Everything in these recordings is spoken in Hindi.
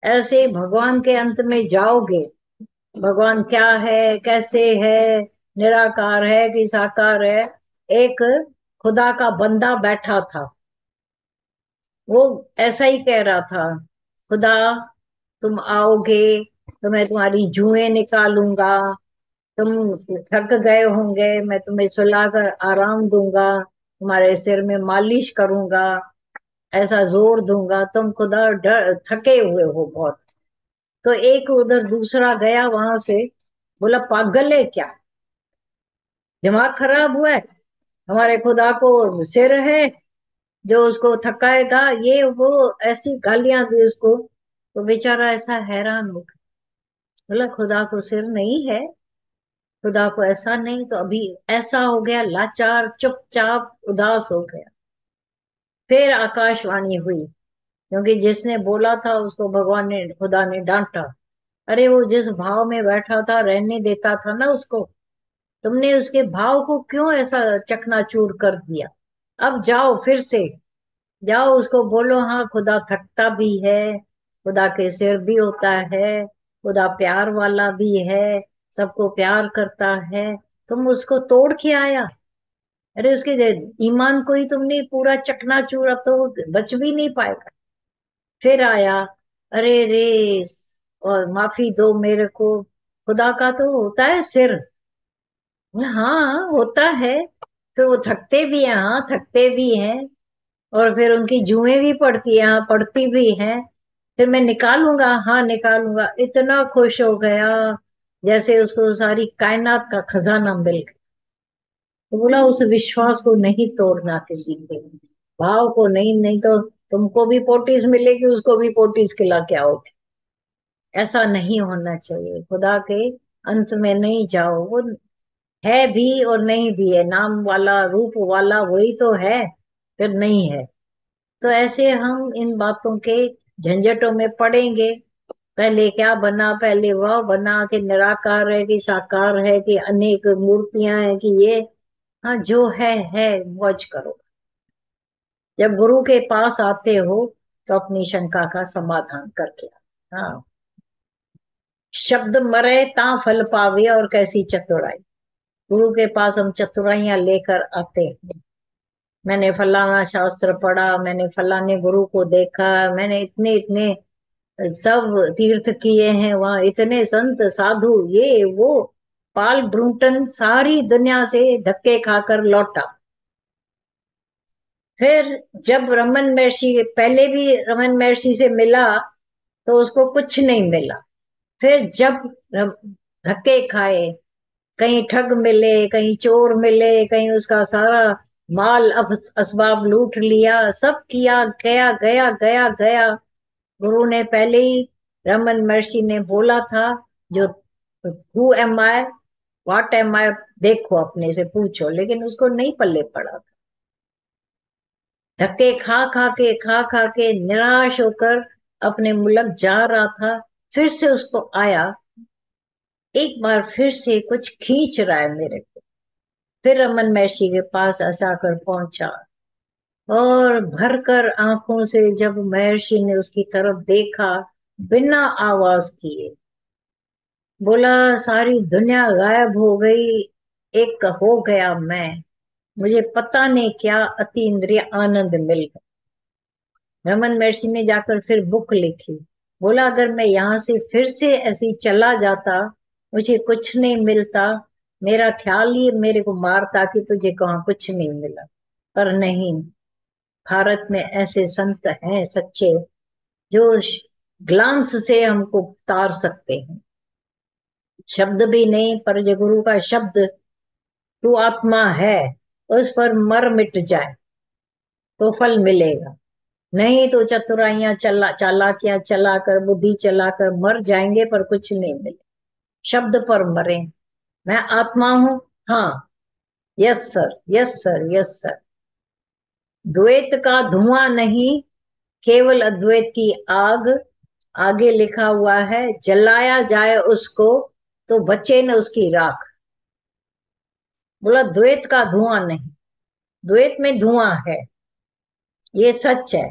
ऐसे भगवान के अंत में जाओगे। भगवान क्या है, कैसे है, निराकार है कि साकार है। एक खुदा का बंदा बैठा था, वो ऐसा ही कह रहा था, खुदा तुम आओगे तो मैं तुम्हारी जुएं निकालूंगा। तुम थक गए होंगे, मैं तुम्हें सुलाकर आराम दूंगा, तुम्हारे सिर में मालिश करूंगा, ऐसा जोर दूंगा, तुम खुदा डर थके हुए हो बहुत। तो एक उधर दूसरा गया वहां से, बोला पागल है क्या, दिमाग खराब हुआ है, हमारे खुदा को सिर है जो उसको थकाएगा, ये वो ऐसी गालियां दी उसको। तो बेचारा ऐसा हैरान हो गया, बोला खुदा को सिर नहीं है, खुदा को ऐसा नहीं। तो अभी ऐसा हो गया, लाचार चुपचाप उदास हो गया। फिर आकाशवाणी हुई, क्योंकि जिसने बोला था उसको भगवान ने, खुदा ने डांटा। अरे वो जिस भाव में बैठा था रहने देता था ना उसको, तुमने उसके भाव को क्यों ऐसा चकनाचूर कर दिया। अब जाओ फिर से, जाओ उसको बोलो, हाँ खुदा थकता भी है, खुदा के सिर भी होता है, खुदा प्यार वाला भी है, सबको प्यार करता है। तुम उसको तोड़ के आया, अरे उसके ईमान को ही तुमने पूरा चकनाचूर, अब तो वो बच भी नहीं पाएगा। फिर आया, अरे रेस, और माफी दो मेरे को, खुदा का तो होता है सिर। हाँ होता है। फिर वो थकते भी हैं, हाँ थकते भी हैं, और फिर उनकी जुएं भी पड़ती है, हाँ पड़ती भी हैं। फिर मैं निकालूंगा, हाँ निकालूंगा, इतना खुश हो गया जैसे उसको सारी कायनात का खजाना मिल गया। तो बोला उस विश्वास को नहीं तोड़ना किसी के, भाव को नहीं, नहीं तो तुमको भी पोटीज मिलेगी, उसको भी पोटीज खिला के आओगे। ऐसा नहीं होना चाहिए, खुदा के अंत में नहीं जाओ। वो है भी और नहीं भी है, नाम वाला रूप वाला वही तो है, फिर नहीं है। तो ऐसे हम इन बातों के झंझटों में पड़ेंगे। पहले क्या बना, पहले वह बना कि निराकार है कि साकार है कि अनेक मूर्तियां हैं कि ये। हाँ जो है मौज करो। जब गुरु के पास आते हो तो अपनी शंका का समाधान करके आओ। हाँ, शब्द मरे ता फल पावे, और कैसी चतुराई। गुरु के पास हम चतुराइयां लेकर आते हैं। मैंने फलाना शास्त्र पढ़ा, मैंने फलाने गुरु को देखा, मैंने इतने इतने सब तीर्थ किए हैं, वहां इतने संत साधु ये वो। पाल ब्रूटन सारी दुनिया से धक्के खाकर लौटा। फिर जब रमन महर्षि, पहले भी रमन महर्षि से मिला तो उसको कुछ नहीं मिला। फिर जब धक्के खाए, कहीं ठग मिले, कहीं चोर मिले, कहीं उसका सारा माल अब असबाब लूट लिया, सब किया, गया गया गया गया। गुरु ने पहले ही, रमन महर्षि ने बोला था, जो who am I, what am I, देखो अपने से पूछो, लेकिन उसको नहीं पल्ले पड़ा था। धक्के खा के निराश होकर अपने मुल्क जा रहा था। फिर से उसको आया, एक बार फिर से कुछ खींच रहा है मेरे को। फिर रमन महर्षि के पास ऐसा कर पहुंचा, और भरकर आंखों से जब महर्षि ने उसकी तरफ देखा, बिना आवाज किए बोला, सारी दुनिया गायब हो गई, एक हो गया मैं, मुझे पता नहीं क्या अतीन्द्रिय आनंद मिल गया। रमन महर्षि ने जाकर फिर बुक लिखी, बोला अगर मैं यहाँ से फिर से ऐसे ही चला जाता, मुझे कुछ नहीं मिलता, मेरा ख्याल ही मेरे को मारता कि तुझे कहाँ कुछ नहीं मिला। पर नहीं, भारत में ऐसे संत हैं सच्चे, जो ग्लांस से हमको तार सकते हैं। शब्द भी नहीं, पर जो गुरु का शब्द, तू आत्मा है, उस पर मर मिट जाए तो फल मिलेगा। नहीं तो चतुराइयां चला, चालाकियां चलाकर, बुद्धि चलाकर मर जाएंगे पर कुछ नहीं मिले। शब्द पर मरे, मैं आत्मा हूं, हाँ, yes sir, yes sir, yes sir. द्वैत का धुआं नहीं, केवल अद्वैत की आग। आगे लिखा हुआ है, जलाया जाए उसको तो बचे न उसकी राख। बोला द्वैत का धुआं नहीं, द्वैत में धुआं है, ये सच है।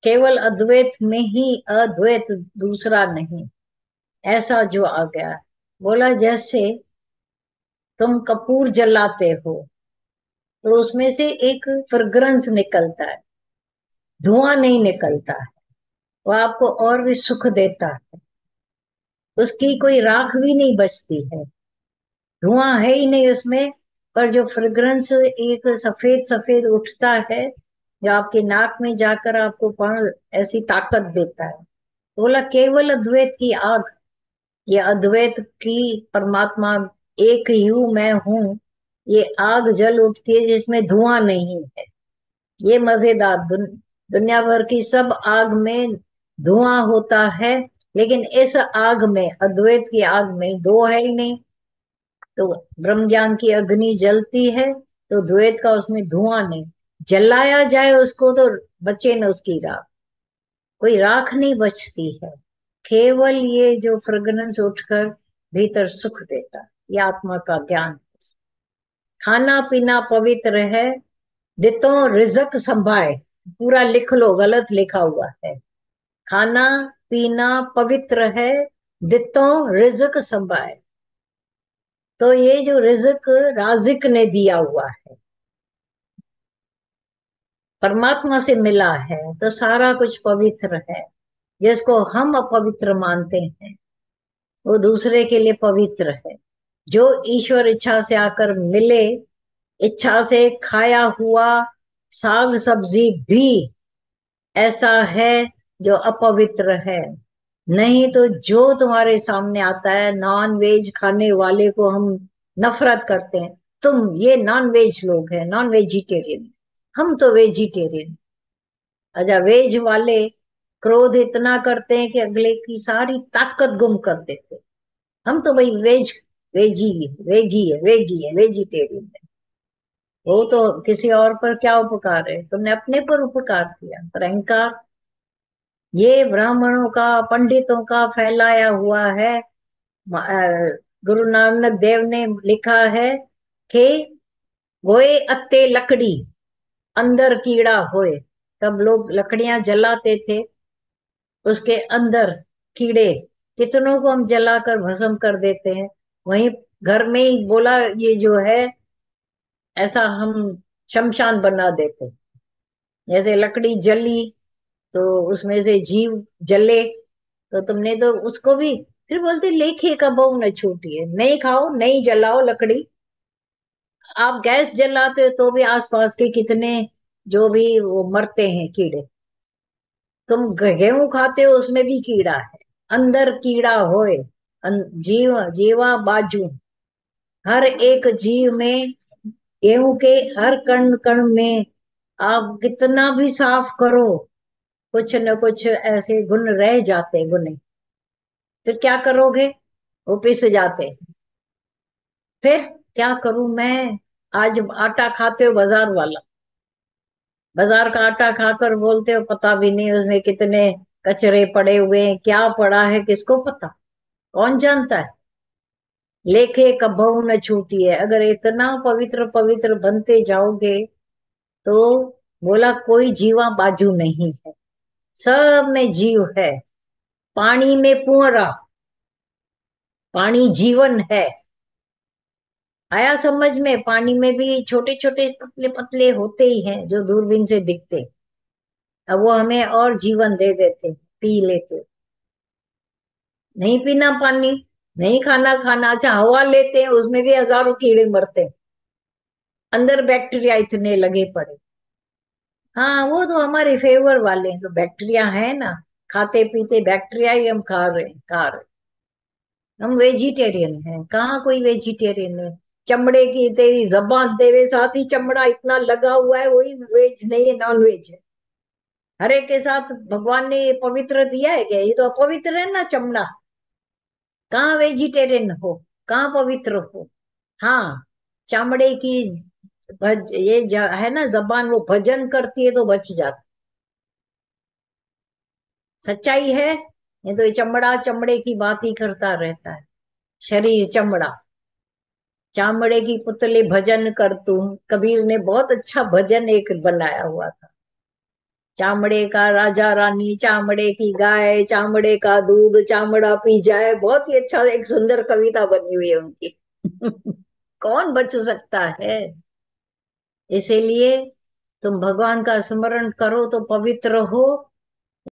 केवल अद्वैत में ही अद्वैत, दूसरा नहीं, ऐसा जो आ गया। बोला जैसे तुम कपूर जलाते हो तो उसमें से एक फ्रेग्रेंस निकलता है, धुआं नहीं निकलता है, वो आपको और भी सुख देता है। उसकी कोई राख भी नहीं बचती है, धुआं है ही नहीं उसमें। पर जो फ्रेग्रेंस एक सफेद सफेद उठता है, जो आपके नाक में जाकर आपको पण ऐसी ताकत देता है। बोला केवल अद्वैत की आग, ये अद्वैत की परमात्मा एक ही हूं मैं हूं, ये आग जल उठती है जिसमें धुआं नहीं है। ये मजेदार दुनिया भर की सब आग में धुआं होता है, लेकिन इस आग में, अद्वैत की आग में, दो है ही नहीं। तो ब्रह्म ज्ञान की अग्नि जलती है तो द्वैत का उसमें धुआं नहीं, जलाया जाए उसको तो बचे न उसकी राख, कोई राख नहीं बचती है। केवल ये जो फ्रेग्रेंस उठकर भीतर सुख देता है, ये आत्मा का ज्ञान। खाना पीना पवित्र है, दितो रिजक संभाए, पूरा लिख लो, गलत लिखा हुआ है। खाना पीना पवित्र है, दितो रिजक संभाए। तो ये जो रिजक राजिक ने दिया हुआ है, परमात्मा से मिला है, तो सारा कुछ पवित्र है। जिसको हम अपवित्र मानते हैं वो दूसरे के लिए पवित्र है। जो ईश्वर इच्छा से आकर मिले, इच्छा से खाया हुआ साग सब्जी भी ऐसा है जो अपवित्र है। नहीं तो जो तुम्हारे सामने आता है, नॉन वेज खाने वाले को हम नफरत करते हैं, तुम ये नॉन वेज लोग हैं, नॉन वेजिटेरियन, हम तो वेजिटेरियन। अच्छा, वेज वाले क्रोध इतना करते हैं कि अगले की सारी ताकत गुम कर देते हैं। हम तो भाई वेज, वेजी, वेगी है, वेजिटेरियन है। वो तो किसी और पर क्या उपकार है, तुमने अपने पर उपकार किया, पर अहंकार ये ब्राह्मणों का, पंडितों का फैलाया हुआ है। गुरु नानक देव ने लिखा है कि गोए अत्ते लकड़ी, अंदर कीड़ा होए। तब लोग लकड़ियां जलाते थे, उसके अंदर कीड़े, कितनों को हम जलाकर भस्म कर देते हैं। वहीं घर में ही बोला ये जो है, ऐसा हम शमशान बना देते। जैसे लकड़ी जली तो उसमें से जीव जले, तो तुमने तो उसको भी, फिर बोलते लेखे का बहू न छूटी है, नहीं खाओ नहीं जलाओ लकड़ी। आप गैस जलाते हो तो भी आसपास के कितने जो भी वो मरते हैं कीड़े। तुम गेहूं खाते हो उसमें भी कीड़ा है, अंदर कीड़ा होए। जीव जीवा बाजू, हर एक जीव में, गेहूं के हर कण कण में आप कितना भी साफ करो, कुछ न कुछ ऐसे गुण रह जाते गुने। फिर क्या करोगे, वो पिस जाते। फिर क्या करूं मैं, आज आटा खाते हो बाजार वाला, बाजार का आटा खाकर बोलते हो पता भी नहीं उसमें कितने कचरे पड़े हुए हैं, क्या पड़ा है किसको पता, कौन जानता है। लेखे कबहू न छूटी है, अगर इतना पवित्र पवित्र बनते जाओगे तो बोला कोई जीवा बाजू नहीं है, सब में जीव है। पानी में पुअरा, पानी जीवन है। आया समझ में, पानी में भी छोटे छोटे पतले पतले होते ही हैं जो दूरबीन से दिखते, अब वो हमें और जीवन दे देते, पी लेते। नहीं पीना पानी, नहीं खाना खाना, अच्छा हवा लेते हैं उसमें भी हजारों कीड़े मरते हैं, अंदर बैक्टीरिया इतने लगे पड़े। हाँ वो तो हमारे फेवर वाले हैं, तो बैक्टीरिया है ना, खाते पीते बैक्टीरिया ही हम खा रहे। हम वेजिटेरियन हैं, कहाँ कोई वेजिटेरियन है। चमड़े की तेरी जबान, तेरे साथ ही चमड़ा इतना लगा हुआ है, वही वेज नहीं है, नॉन वेज है। हरे के साथ भगवान ने ये पवित्र दिया है क्या, ये तो अपवित्र है ना चमड़ा। कहाँ वेजिटेरियन हो, कहाँ पवित्र हो। हाँ, चमड़े की है ना जबान, वो भजन करती है तो बच जाती, सच्चाई है। नहीं तो ये चमड़ा चमड़े की बात ही करता रहता है। शरीर चमड़ा, चामड़े की पुतले भजन कर तू, कबीर ने बहुत अच्छा भजन एक बनाया हुआ था। चामड़े का राजा रानी, चामड़े की गाय, चामड़े का दूध, चामड़ा पी जाए। बहुत ही अच्छा, एक सुंदर कविता बनी हुई है उनकी। कौन बच सकता है। इसीलिए तुम भगवान का स्मरण करो तो पवित्र हो,